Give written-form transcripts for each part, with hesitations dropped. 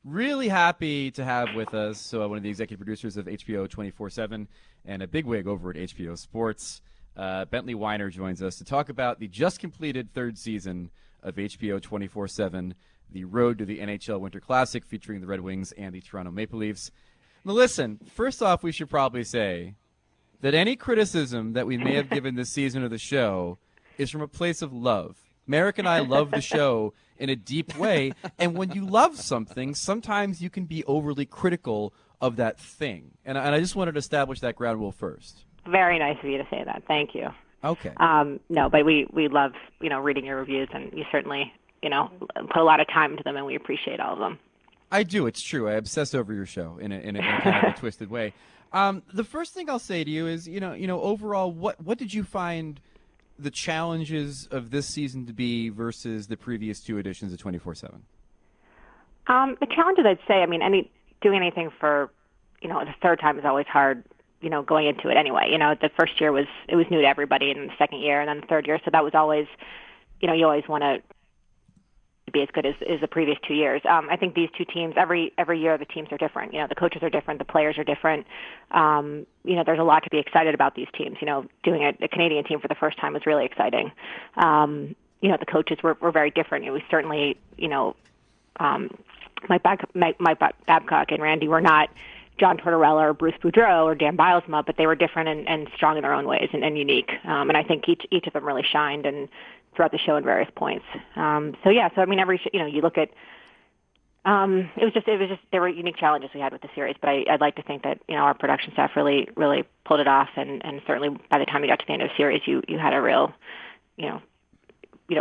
Really happy to have with us one of the executive producers of HBO 24/7 and a bigwig over at HBO Sports. Bentley Weiner joins us to talk about the just completed third season of HBO 24/7, the Road to the NHL Winter Classic featuring the Red Wings and the Toronto Maple Leafs. Now listen, first off, we should probably say that any criticism that we may have given this season of the show is from a place of love. Marek and I love the show in a deep way, and when you love something, sometimes you can be overly critical of that thing. And I just wanted to establish that ground rule first. Very nice of you to say that. Thank you. Okay. No, but we love, reading your reviews, and you certainly, put a lot of time into them, and we appreciate all of them. I do. It's true. I obsess over your show in a kind of a twisted way. The first thing I'll say to you is, overall, what did you find the challenges of this season to be versus the previous two editions of 24/7? The challenges, I'd say, doing anything for, the third time is always hard, going into it anyway. The first year was new to everybody, and the second year, and then the third year, so that was always, you always want to be as good as the previous 2 years. I think these two teams, every year the teams are different. The coaches are different, the players are different. There's a lot to be excited about these teams. Doing a Canadian team for the first time was really exciting. The coaches were very different. It was certainly, Mike Babcock and Randy were not John Tortorella or Bruce Boudreau or Dan Bylsma, but they were different and strong in their own ways and unique. And I think each of them really shined and throughout the show at various points. Every you look at it was just there were unique challenges we had with the series, but I'd like to think that our production staff really pulled it off, and certainly by the time you got to the end of the series, you had a real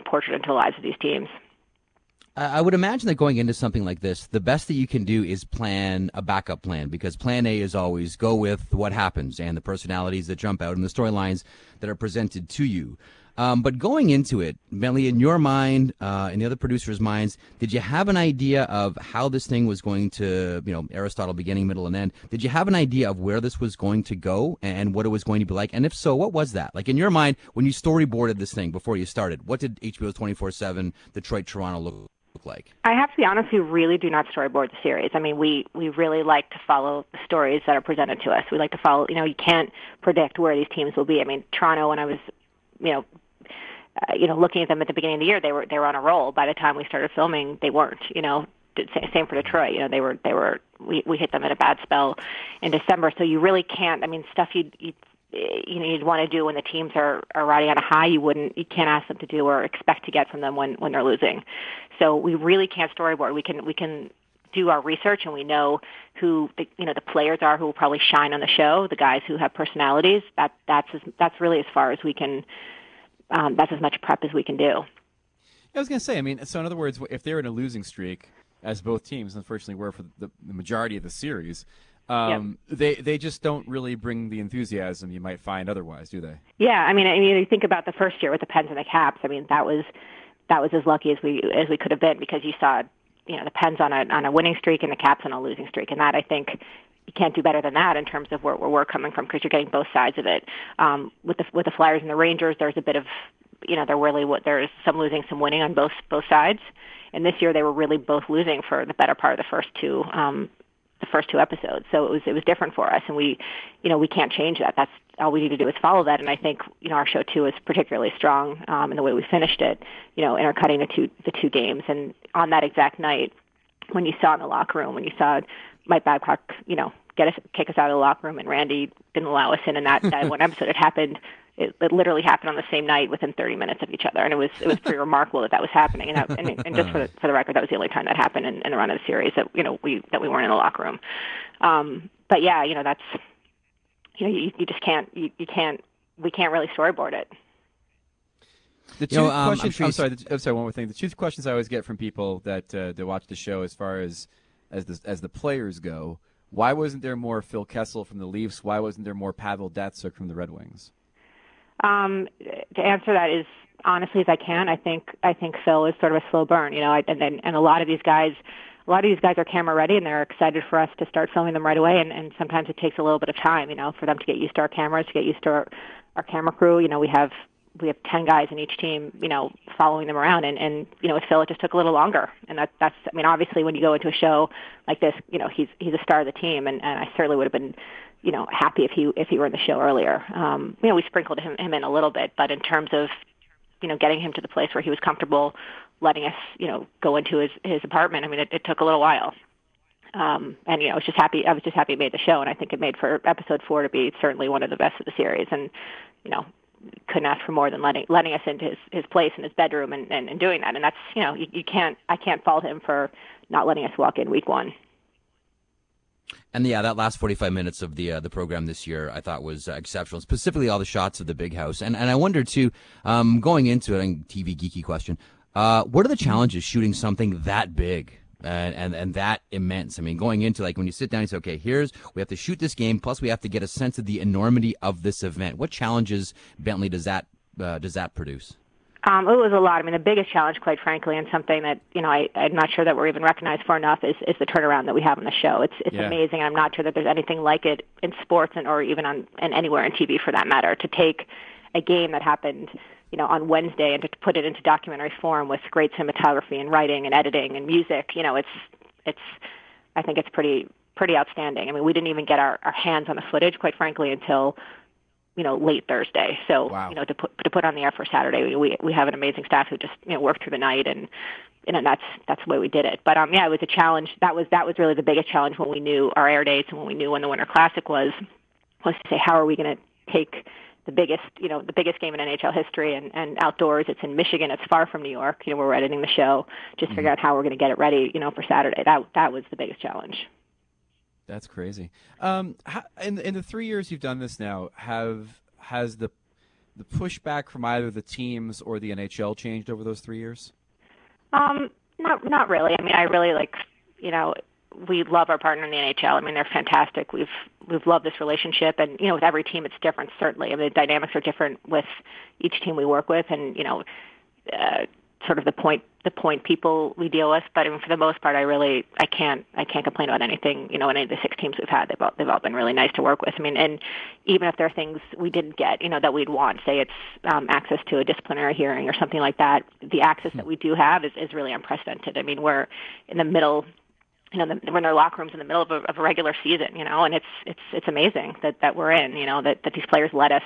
portrait into the lives of these teams. I would imagine that going into something like this, the best that you can do is plan a backup plan, because plan A is always go with what happens and the personalities that jump out and the storylines that are presented to you. But going into it, Bentley, in your mind, in the other producers' minds, did you have an idea of how this thing was going to, Aristotle beginning, middle, and end? Did you have an idea of where this was going to go and what it was going to be like? And if so, what was that? Like in your mind, when you storyboarded this thing before you started, what did HBO's 24/7 Detroit, Toronto look like? I have to be honest, we really do not storyboard the series. we really like to follow the stories that are presented to us. We like to follow, you can't predict where these teams will be. Toronto, when I was, looking at them at the beginning of the year, they were on a roll. By the time we started filming, they weren't. Same for Detroit. We hit them at a bad spell in December. So you really can't. Stuff you'd want to do when the teams are riding on a high, you can't ask them to do or expect to get from them when they're losing. So we really can't storyboard. We can do our research, and we know who the players are who will probably shine on the show, the guys who have personalities. That's really as far as we can. That's as much prep as we can do. I was going to say, so in other words, if they're in a losing streak, as both teams unfortunately were for the majority of the series, they just don't really bring the enthusiasm you might find otherwise, do they? Yeah, you think about the first year with the Pens and the Caps. That was as lucky as we could have been, because you saw the Pens on a winning streak and the Caps on a losing streak, and that, I think, you can't do better than that in terms of where we're coming from, because you're getting both sides of it. With the Flyers and the Rangers, there's a bit of, there's some losing, some winning on both sides. And this year they were really both losing for the better part of the first two episodes. So it was different for us, and we can't change that. That's all we need to do is follow that. And I think our show too is particularly strong in the way we finished it. Intercutting the two games, and on that exact night, when you saw in the locker room, when you saw Mike Babcock, kick us out of the locker room, and Randy didn't allow us in that one episode. It happened. It literally happened on the same night, within 30 minutes of each other, and it was pretty remarkable that was happening. And just for the record, that was the only time that happened in the run of the series that we weren't in the locker room. But yeah, that's you just can't we can't really storyboard it. The two questions. I'm sorry. One more thing. The two questions I always get from people that watch the show, as far as the players go, why wasn't there more Phil Kessel from the Leafs? Why wasn't there more Pavel Datsyuk from the Red Wings? To answer that as honestly as I can, I think Phil is sort of a slow burn. And a lot of these guys are camera ready, and they're excited for us to start filming them right away. And sometimes it takes a little bit of time, for them to get used to our cameras, to get used to our camera crew. We have we have 10 guys in each team, following them around. And with Phil, it just took a little longer. And that's, obviously when you go into a show like this, he's a star of the team. And I certainly would have been, happy if he were in the show earlier. We sprinkled him in a little bit, but in terms of, getting him to the place where he was comfortable letting us, go into his apartment, it took a little while. And I was just happy he made the show, and I think it made for episode 4 to be certainly one of the best of the series. And couldn't ask for more than letting us into his place in his bedroom and doing that. And that's I can't fault him for not letting us walk in week 1. And yeah, that last 45 minutes of the program this year I thought was exceptional, specifically all the shots of the big house. And I wondered too, going into it, TV geeky question, what are the challenges shooting something that big? And that immense. Going into when you sit down and say, okay, we have to shoot this game, plus we have to get a sense of the enormity of this event. What challenges, Bentley, does that produce? It was a lot. The biggest challenge, quite frankly, and something that I'm not sure that we're even recognized for enough is the turnaround that we have on the show. It's amazing. I'm not sure that there's anything like it in sports or even and anywhere in TV for that matter. To take a game that happened on Wednesday and to put it into documentary form with great cinematography and writing and editing and music, I think it's pretty outstanding. We didn't even get our hands on the footage, quite frankly, until, late Thursday. So, wow. To put on the air for Saturday, we have an amazing staff who just, worked through the night and that's the way we did it. But, it was a challenge. That was really the biggest challenge when we knew our air dates and when we knew when the Winter Classic was to say, how are we going to take the biggest game in NHL history and outdoors. It's in Michigan. It's far from New York. Where we're editing the show. Just figure out how we're going to get it ready, for Saturday. That was the biggest challenge. That's crazy. In the 3 years you've done this now, has the pushback from either the teams or the NHL changed over those 3 years? Not really. I really we love our partner in the NHL. They're fantastic. We've loved this relationship, and with every team it's different. Certainly, the dynamics are different with each team we work with, and sort of the point people we deal with. But for the most part, I can't complain about anything. Any of the 6 teams we've had, they've all been really nice to work with. And even if there are things we didn't get, that we'd want, say it's access to a disciplinary hearing or something like that, the access that we do have is really unprecedented. We're in the middle. We're in their locker rooms in the middle of a regular season, and it's amazing that we're in, that these players let us,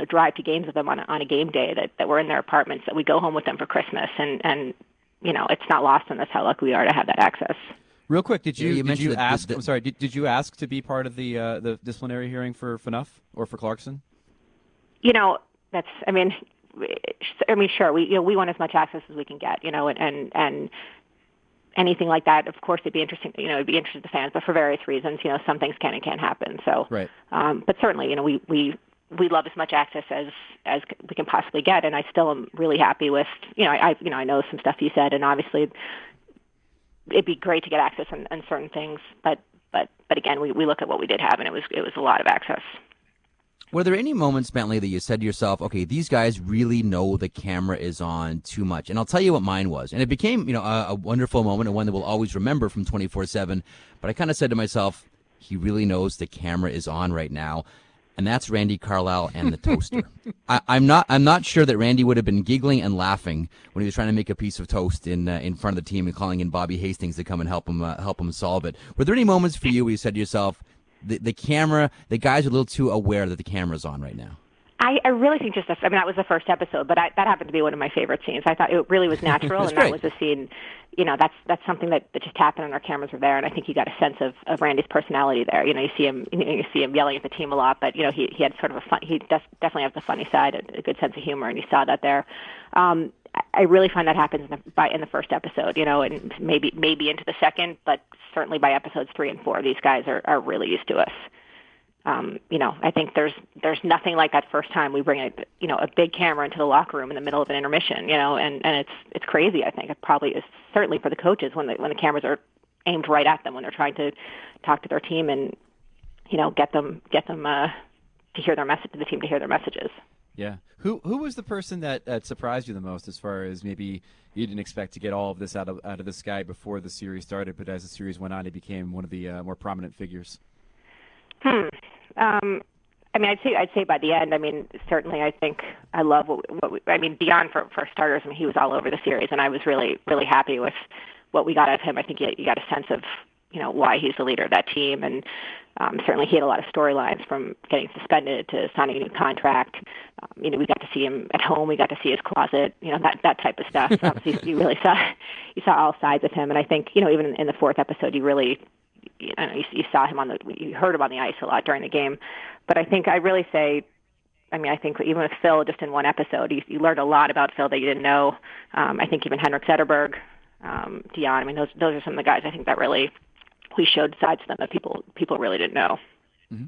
drive to games with them on a game day, that we're in their apartments, that we go home with them for Christmas, and it's not lost on us how lucky we are to have that access. Real quick, did you ask? I'm sorry. Did you ask to be part of the disciplinary hearing for Phaneuf or for Clarkson? That's. Sure. We want as much access as we can get. And anything like that, of course, it'd be interesting. It'd be interesting to fans, but for various reasons, some things can and can't happen. So, right. But certainly, we love as much access as we can possibly get, and I still am really happy with. I know some stuff you said, and obviously, it'd be great to get access on certain things. But again, we look at what we did have, and it was a lot of access. Were there any moments, Bentley, that you said to yourself, okay, these guys really know the camera is on too much? And I'll tell you what mine was. And it became, a wonderful moment and one that we'll always remember from 24/7. But I kind of said to myself, he really knows the camera is on right now. And that's Randy Carlyle and the toaster. I'm not sure that Randy would have been giggling and laughing when he was trying to make a piece of toast in front of the team and calling in Bobby Hastings to come and help him solve it. Were there any moments for you where you said to yourself, the camera, the guys are a little too aware that the camera's on right now? I really think that was the first episode, but that happened to be one of my favorite scenes. I thought it really was natural, and great. That was a scene, that's something that just happened and our cameras were there, and I think you got a sense of Randy's personality there. You see him yelling at the team a lot, but he had sort of he definitely has the funny side, a good sense of humor, and you saw that there. I really find that happens in the first episode, and maybe into the second, but certainly by episodes 3 and 4, these guys are really used to us. I think there's nothing like that first time we bring a big camera into the locker room in the middle of an intermission, and it's crazy. I think it probably is, certainly for the coaches when the cameras are aimed right at them when they're trying to talk to their team and get them to hear their message, the team to hear their messages. Yeah. Who was the person that surprised you the most, as far as maybe you didn't expect to get all of this out of this guy before the series started, but as the series went on, he became one of the more prominent figures? I mean, I'd say by the end. I mean, certainly, I think I love beyond for starters. I mean, he was all over the series, and I was really, really happy with what we got out of him. I think you got a sense of, why he's the leader of that team, and certainly he had a lot of storylines from getting suspended to signing a new contract. We got to see him at home. We got to see his closet. That type of stuff. So obviously, you saw all sides of him, and I think even in the fourth episode, you really. You saw him you heard him on the ice a lot during the game. But I think I really say, I think even with Phil, just in one episode, you learned a lot about Phil that you didn't know. I think even Henrik Zetterberg, Dion, I mean, those are some of the guys I think that really we showed sides to them that people really didn't know. Mm-hmm.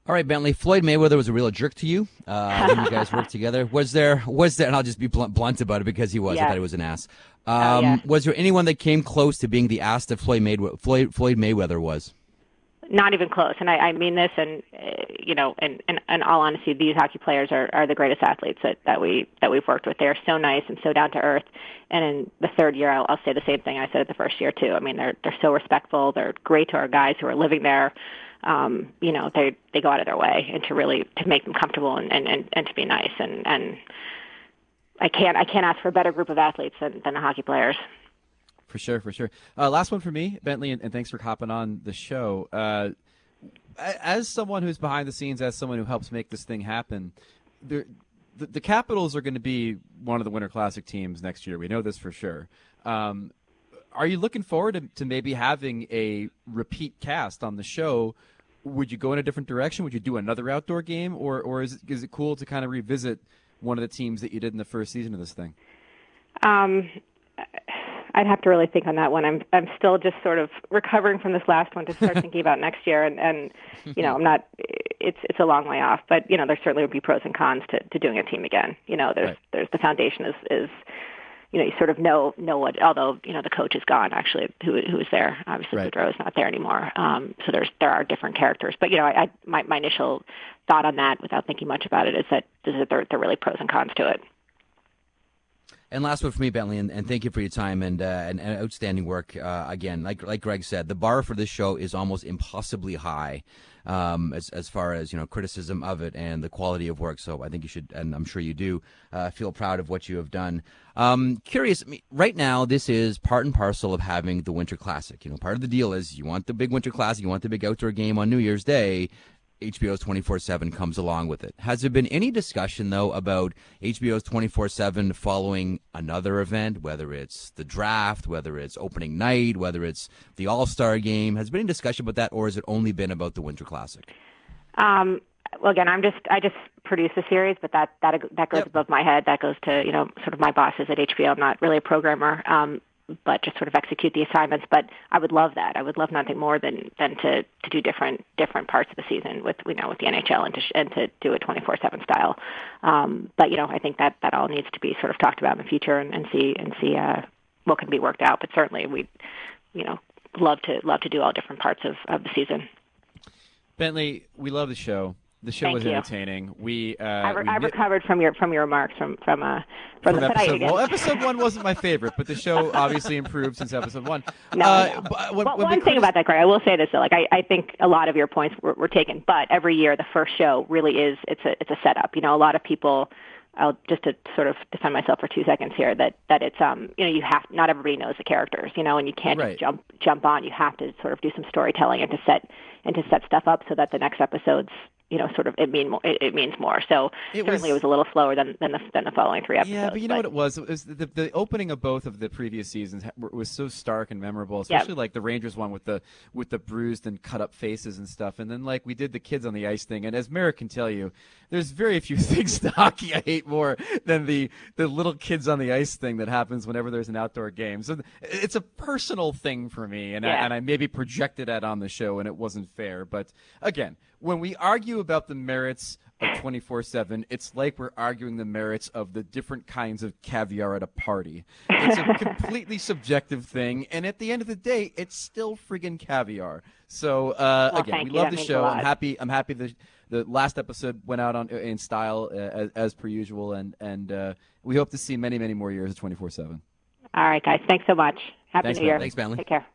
All right, Bentley, Floyd Mayweather was a real jerk to you when you guys worked together. Was there, and I'll just be blunt about it because he was. I thought he was an ass. Was there anyone that came close to being the ass that Floyd Mayweather was? Not even close. And I mean this, and in all honesty, these hockey players are the greatest athletes that we've worked with. They're so nice and so down to earth. And in the third year, I'll say the same thing I said at the first year too. I mean, they're so respectful. They're great to our guys who are living there. They go out of their way and to make them comfortable and to be nice. And I can't ask for a better group of athletes than the hockey players. For sure. Last one for me, Bentley, and thanks for hopping on the show. As someone who's behind the scenes, as someone who helps make this thing happen, the Capitals are going to be one of the Winter Classic teams next year. We know this for sure. Are you looking forward to maybe having a repeat cast on the show? Would you go in a different direction? Would you do another outdoor game, or is it cool to kind of revisit one of the teams that you did in the first season of this thing? I'd have to really think on that one. I'm still just sort of recovering from this last one to start thinking about next year, and I'm not. It's a long way off, but there certainly would be pros and cons to doing a team again. There's the foundation is you sort of know what. Although the coach is gone, actually, who was there. Obviously, Boudreau is not there anymore. So there are different characters, but my initial thought on that, without thinking much about it, is that there are really pros and cons to it. And last one for me, Bentley, and thank you for your time and outstanding work. Again, like Greg said, the bar for this show is almost impossibly high as far as criticism of it and the quality of work. So I think you should, and I'm sure you do, feel proud of what you have done. Curious, right now this is part and parcel of having the Winter Classic. Part of the deal is you want the big Winter Classic, you want the big outdoor game on New Year's Day. HBO's 24/7 comes along with it. Has there been any discussion, though, about HBO's 24/7 following another event, whether it's the draft, whether it's opening night, whether it's the All-Star game? Has there been any discussion about that, or has it only been about the Winter Classic? Well, again, I just produce the series, but that goes above my head. That goes to sort of my bosses at HBO. I'm not really a programmer. But just sort of execute the assignments. But I would love that. I would love nothing more than to do different parts of the season with the NHL and to do a 24/7 style. But I think that all needs to be sort of talked about in the future and see what can be worked out. But certainly we'd love to do all different parts of the season. Bentley, we love the show. The show was entertaining. I recovered from your remarks from the episode. Well, episode 1 wasn't my favorite, but the show obviously improved since episode 1. One thing about that, Greg, I will say this though. I think a lot of your points were taken, but every year the first show really is it's a setup. A lot of people. I'll just to sort of defend myself for 2 seconds here. That it's you have not everybody knows the characters, and you can't just jump on. You have to sort of do some storytelling and to set stuff up so that the next episodes. Sort of it means more. So it was a little slower than the following 3 episodes. Yeah, but you know what it was? It was the opening of both of the previous seasons was so stark and memorable, especially like the Rangers one with the bruised and cut up faces and stuff. And then we did the kids on the ice thing. And as Marek can tell you, there's very few things to hockey I hate more than the little kids on the ice thing that happens whenever there's an outdoor game. So it's a personal thing for me, and I maybe projected that on the show, and it wasn't fair. But again, when we argue about the merits of 24/7, it's like we're arguing the merits of the different kinds of caviar at a party. It's a completely subjective thing, and at the end of the day, it's still friggin' caviar. So again, we love the show. I'm happy the last episode went out in style as per usual, and we hope to see many, many more years of 24/7. All right, guys. Thanks so much. Happy New Year. Thanks, Bentley. Take care.